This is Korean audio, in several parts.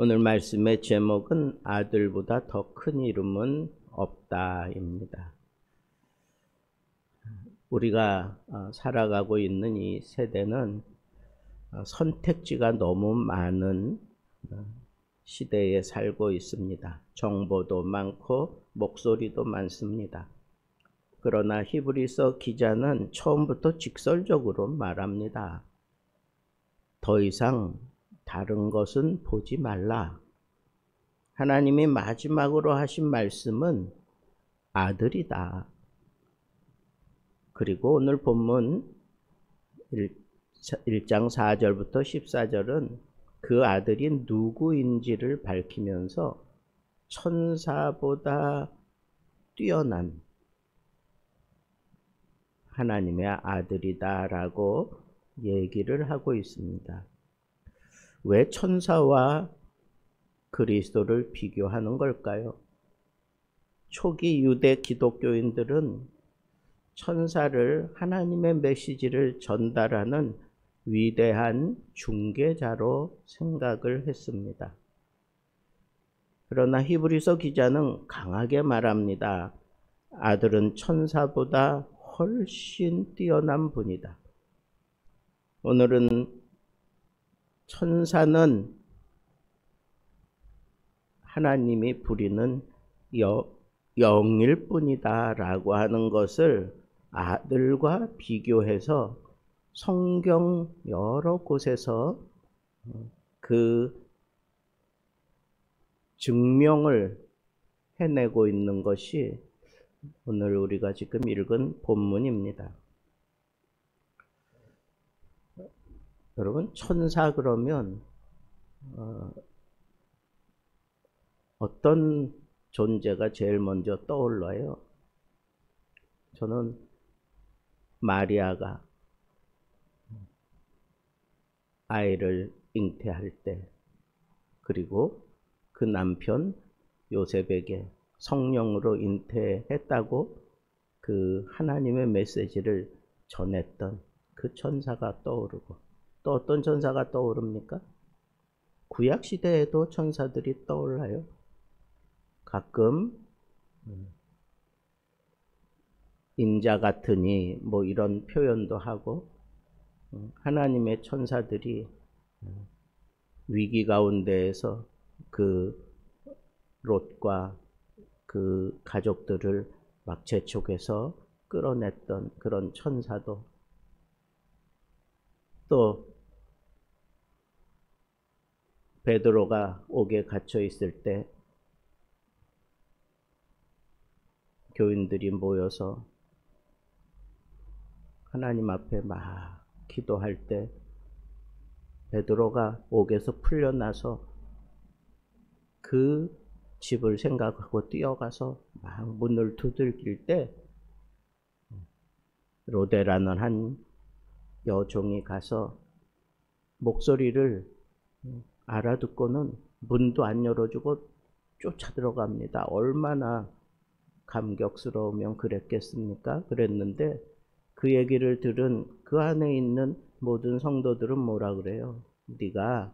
오늘 말씀의 제목은 아들보다 더 큰 이름은 없다입니다. 우리가 살아가고 있는 이 세대는 선택지가 너무 많은 시대에 살고 있습니다. 정보도 많고 목소리도 많습니다. 그러나 히브리서 기자는 처음부터 직설적으로 말합니다. 더 이상 다른 것은 보지 말라. 하나님이 마지막으로 하신 말씀은 아들이다. 그리고 오늘 본문 1장 4절부터 14절은 그 아들이 누구인지를 밝히면서 천사보다 뛰어난 하나님의 아들이다라고 얘기를 하고 있습니다. 왜 천사와 그리스도를 비교하는 걸까요? 초기 유대 기독교인들은 천사를 하나님의 메시지를 전달하는 위대한 중개자로 생각을 했습니다. 그러나 히브리서 기자는 강하게 말합니다. 아들은 천사보다 훨씬 뛰어난 분이다. 오늘은 천사는 하나님이 부리는 영일 뿐이다 라고 하는 것을 아들과 비교해서 성경 여러 곳에서 그 증명을 해내고 있는 것이 오늘 우리가 지금 읽은 본문입니다. 여러분, 천사 그러면 어떤 존재가 제일 먼저 떠올라요? 저는 마리아가 아이를 잉태할 때, 그리고 그 남편 요셉에게 성령으로 잉태했다고 그 하나님의 메시지를 전했던 그 천사가 떠오르고, 또 어떤 천사가 떠오릅니까? 구약 시대에도 천사들이 떠올라요. 가끔 인자 같으니 뭐 이런 표현도 하고, 하나님의 천사들이 위기 가운데에서 그 롯과 그 가족들을 막 재촉해서 끌어냈던 그런 천사도, 또 베드로가 옥에 갇혀 있을 때 교인들이 모여서 하나님 앞에 막 기도할 때 베드로가 옥에서 풀려나서 그 집을 생각하고 뛰어가서 막 문을 두들길 때 로데라는 한 여종이 가서 목소리를 알아듣고는 문도 안 열어주고 쫓아 들어갑니다. 얼마나 감격스러우면 그랬겠습니까? 그랬는데 그 얘기를 들은 그 안에 있는 모든 성도들은 뭐라 그래요? 네가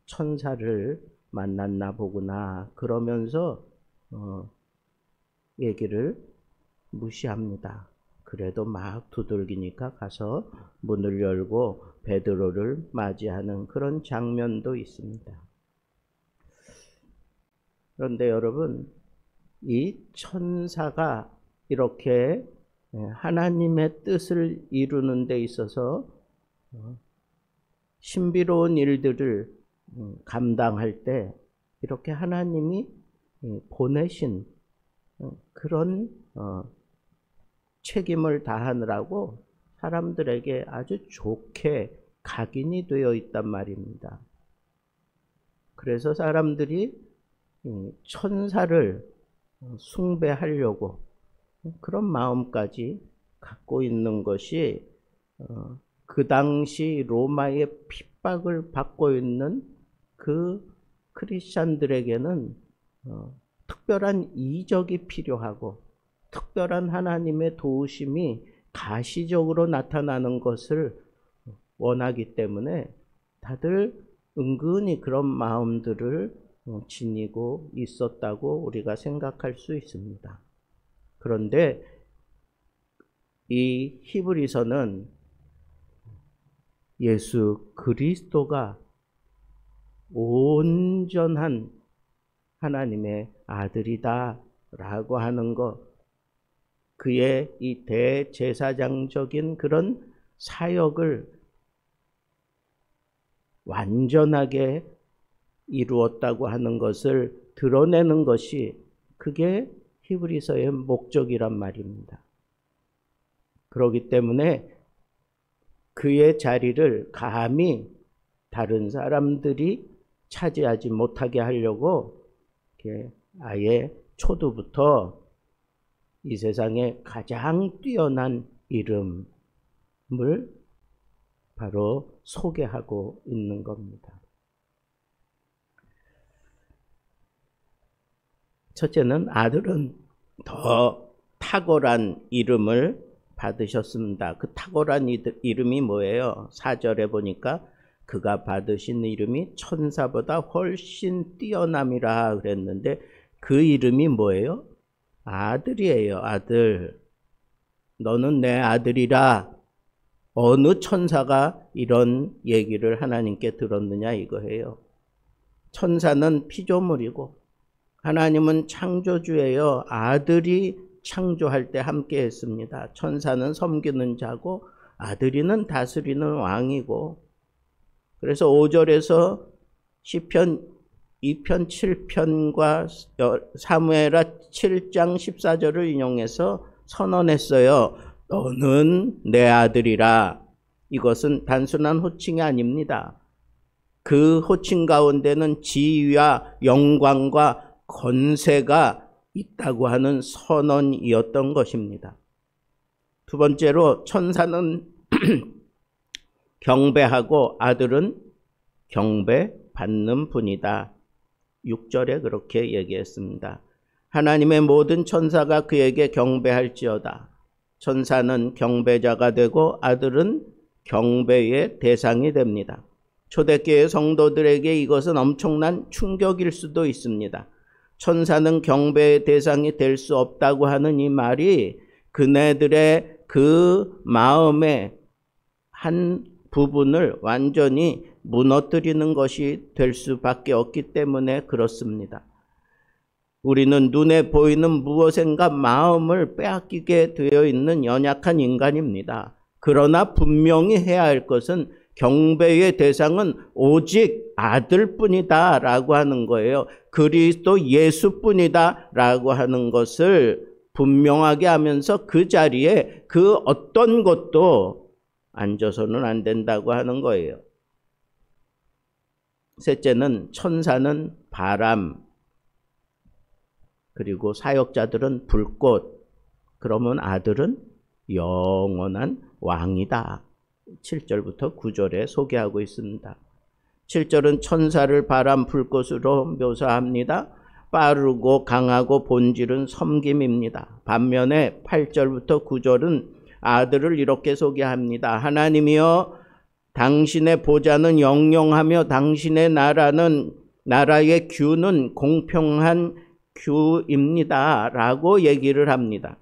천사를 만났나 보구나. 그러면서 얘기를 무시합니다. 그래도 막 두들기니까 가서 문을 열고 베드로를 맞이하는 그런 장면도 있습니다. 그런데 여러분, 이 천사가 이렇게 하나님의 뜻을 이루는 데 있어서 신비로운 일들을 감당할 때 이렇게 하나님이 보내신 그런 책임을 다하느라고 사람들에게 아주 좋게 각인이 되어 있단 말입니다. 그래서 사람들이 천사를 숭배하려고 그런 마음까지 갖고 있는 것이 그 당시 로마의 핍박을 받고 있는 그 크리스찬들에게는 특별한 이적이 필요하고 특별한 하나님의 도우심이 가시적으로 나타나는 것을 원하기 때문에 다들 은근히 그런 마음들을 지니고 있었다고 우리가 생각할 수 있습니다. 그런데 이 히브리서는 예수 그리스도가 온전한 하나님의 아들이다 라고 하는 것, 그의 이 대제사장적인 그런 사역을 완전하게 이루었다고 하는 것을 드러내는 것이, 그게 히브리서의 목적이란 말입니다. 그렇기 때문에 그의 자리를 감히 다른 사람들이 차지하지 못하게 하려고 아예 초두부터 이 세상에 가장 뛰어난 이름을 바로 소개하고 있는 겁니다. 첫째는 아들은 더 탁월한 이름을 받으셨습니다. 그 탁월한 이름이 뭐예요? 4절에 보니까 그가 받으신 이름이 천사보다 훨씬 뛰어남이라 그랬는데, 그 이름이 뭐예요? 아들이에요. 아들. 너는 내 아들이라. 어느 천사가 이런 얘기를 하나님께 들었느냐 이거예요. 천사는 피조물이고 하나님은 창조주예요. 아들이 창조할 때 함께 했습니다. 천사는 섬기는 자고 아들이는 다스리는 왕이고, 그래서 5절에서 시편 2편 7편과 사무엘하 7장 14절을 인용해서 선언했어요. 너는 내 아들이라. 이것은 단순한 호칭이 아닙니다. 그 호칭 가운데는 지위와 영광과 권세가 있다고 하는 선언이었던 것입니다. 두 번째로 천사는 경배하고 아들은 경배받는 분이다. 6절에 그렇게 얘기했습니다. 하나님의 모든 천사가 그에게 경배할지어다. 천사는 경배자가 되고 아들은 경배의 대상이 됩니다. 초대교회 성도들에게 이것은 엄청난 충격일 수도 있습니다. 천사는 경배의 대상이 될 수 없다고 하는 이 말이 그네들의 그 마음의 한 부분을 완전히 무너뜨리는 것이 될 수밖에 없기 때문에 그렇습니다. 우리는 눈에 보이는 무엇인가 마음을 빼앗기게 되어 있는 연약한 인간입니다. 그러나 분명히 해야 할 것은 경배의 대상은 오직 아들뿐이다 라고 하는 거예요. 그리스도 예수뿐이다 라고 하는 것을 분명하게 하면서 그 자리에 그 어떤 것도 앉아서는 안 된다고 하는 거예요. 셋째는 천사는 바람, 그리고 사역자들은 불꽃, 그러면 아들은 영원한 왕이다. 7절부터 9절에 소개하고 있습니다. 7절은 천사를 바람, 불꽃으로 묘사합니다. 빠르고 강하고 본질은 섬김입니다. 반면에 8절부터 9절은 아들을 이렇게 소개합니다. 하나님이여, 당신의 보좌는 영영하며 당신의 나라의 규는 공평한 규입니다 라고 얘기를 합니다.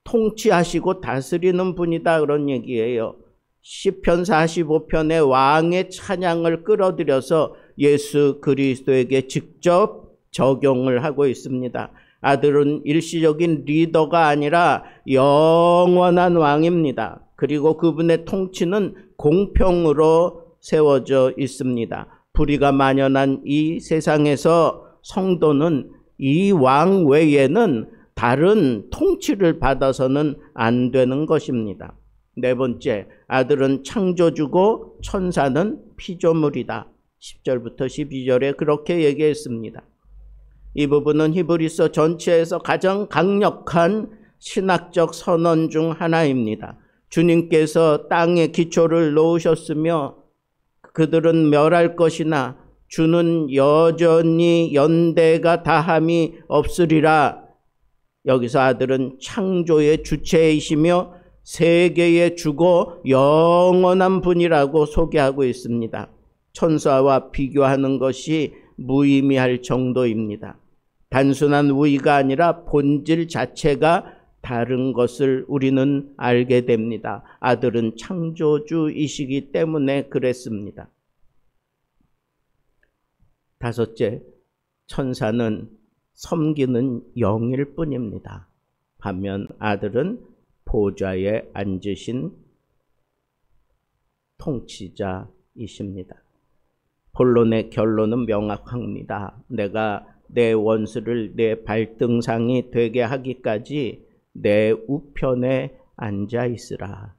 통치하시고 다스리는 분이다 그런 얘기예요. 시편 45편의 왕의 찬양을 끌어들여서 예수 그리스도에게 직접 적용을 하고 있습니다. 아들은 일시적인 리더가 아니라 영원한 왕입니다. 그리고 그분의 통치는 공평으로 세워져 있습니다. 불의가 만연한 이 세상에서 성도는 이 왕 외에는 다른 통치를 받아서는 안 되는 것입니다. 네 번째, 아들은 창조주고 천사는 피조물이다. 10절부터 12절에 그렇게 얘기했습니다. 이 부분은 히브리서 전체에서 가장 강력한 신학적 선언 중 하나입니다. 주님께서 땅에 기초를 놓으셨으며 그들은 멸할 것이나 주는 여전히 연대가 다함이 없으리라. 여기서 아들은 창조의 주체이시며 세계의 주고 영원한 분이라고 소개하고 있습니다. 천사와 비교하는 것이 무의미할 정도입니다. 단순한 우위가 아니라 본질 자체가 다른 것을 우리는 알게 됩니다. 아들은 창조주이시기 때문에 그랬습니다. 다섯째, 천사는 섬기는 영일 뿐입니다. 반면 아들은 보좌에 앉으신 통치자이십니다. 본론의 결론은 명확합니다. 내가 내 원수를 내 발등상이 되게 하기까지 내 우편에 앉아 있으라.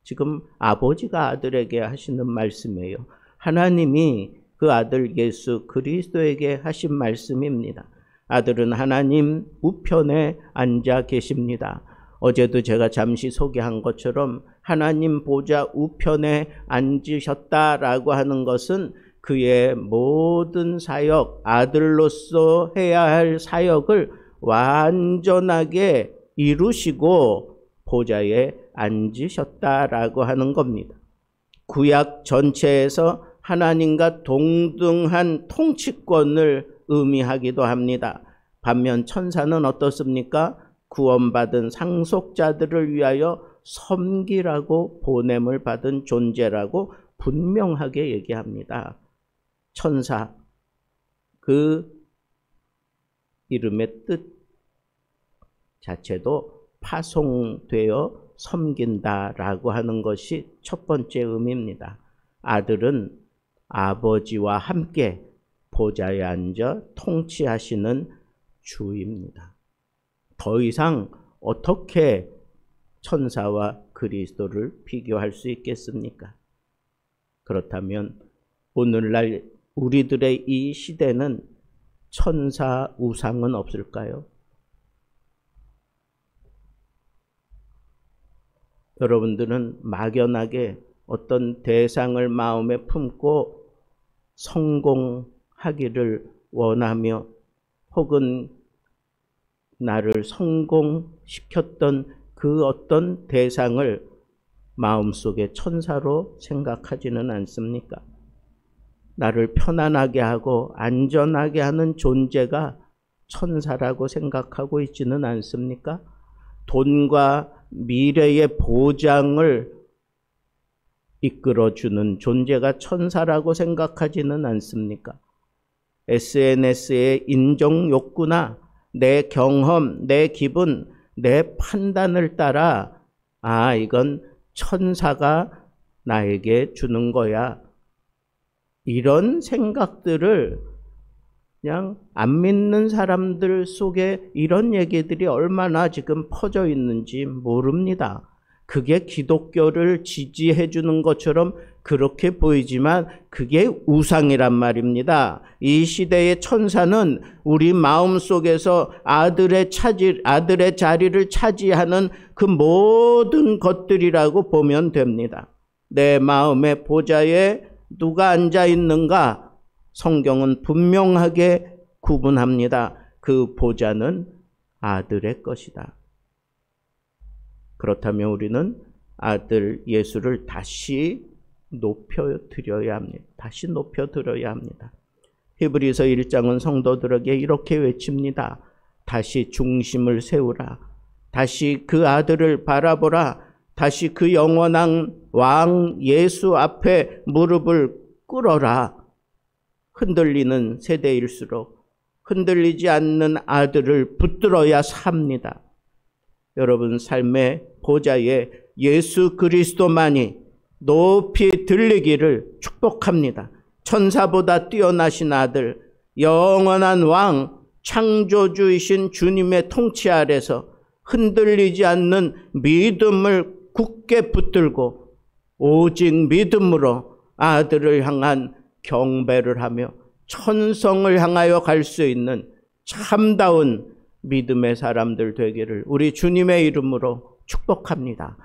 지금 아버지가 아들에게 하시는 말씀이에요. 하나님이 그 아들 예수 그리스도에게 하신 말씀입니다. 아들은 하나님 우편에 앉아 계십니다. 어제도 제가 잠시 소개한 것처럼 하나님 보좌 우편에 앉으셨다라고 하는 것은 그의 모든 사역, 아들로서 해야 할 사역을 완전하게 이루시고 보좌에 앉으셨다라고 하는 겁니다. 구약 전체에서 하나님과 동등한 통치권을 의미하기도 합니다. 반면 천사는 어떻습니까? 구원받은 상속자들을 위하여 섬기라고 보냄을 받은 존재라고 분명하게 얘기합니다. 천사, 그 이름의 뜻 자체도 파송되어 섬긴다라고 하는 것이 첫 번째 의미입니다. 아들은 아버지와 함께 보좌에 앉아 통치하시는 주입니다. 더 이상 어떻게 천사와 그리스도를 비교할 수 있겠습니까? 그렇다면 오늘날 우리들의 이 시대는 천사 우상은 없을까요? 여러분들은 막연하게 어떤 대상을 마음에 품고 성공하기를 원하며 혹은 나를 성공시켰던 그 어떤 대상을 마음속에 천사로 생각하지는 않습니까? 나를 편안하게 하고 안전하게 하는 존재가 천사라고 생각하고 있지는 않습니까? 돈과 미래의 보장을 이끌어주는 존재가 천사라고 생각하지는 않습니까? SNS의 인정 욕구나 내 경험, 내 기분, 내 판단을 따라 이건 천사가 나에게 주는 거야. 이런 생각들을 그냥 안 믿는 사람들 속에 이런 얘기들이 얼마나 지금 퍼져 있는지 모릅니다. 그게 기독교를 지지해 주는 것처럼 그렇게 보이지만 그게 우상이란 말입니다. 이 시대의 천사는 우리 마음속에서 아들의 자리를 차지하는 그 모든 것들이라고 보면 됩니다. 내 마음의 보좌에 누가 앉아 있는가? 성경은 분명하게 구분합니다. 그 보좌는 아들의 것이다. 그렇다면 우리는 아들 예수를 다시 높여드려야 합니다. 다시 높여드려야 합니다. 히브리서 1장은 성도들에게 이렇게 외칩니다. 다시 중심을 세우라. 다시 그 아들을 바라보라. 다시 그 영원한 왕 예수 앞에 무릎을 꿇어라. 흔들리는 세대일수록 흔들리지 않는 아들을 붙들어야 삽니다. 여러분 삶의 보좌에 예수 그리스도만이 높이 들리기를 축복합니다. 천사보다 뛰어나신 아들, 영원한 왕, 창조주이신 주님의 통치 아래서 흔들리지 않는 믿음을 굳게 붙들고 오직 믿음으로 아들을 향한 경배를 하며 천성을 향하여 갈 수 있는 참다운 믿음의 사람들 되기를 우리 주님의 이름으로 축복합니다.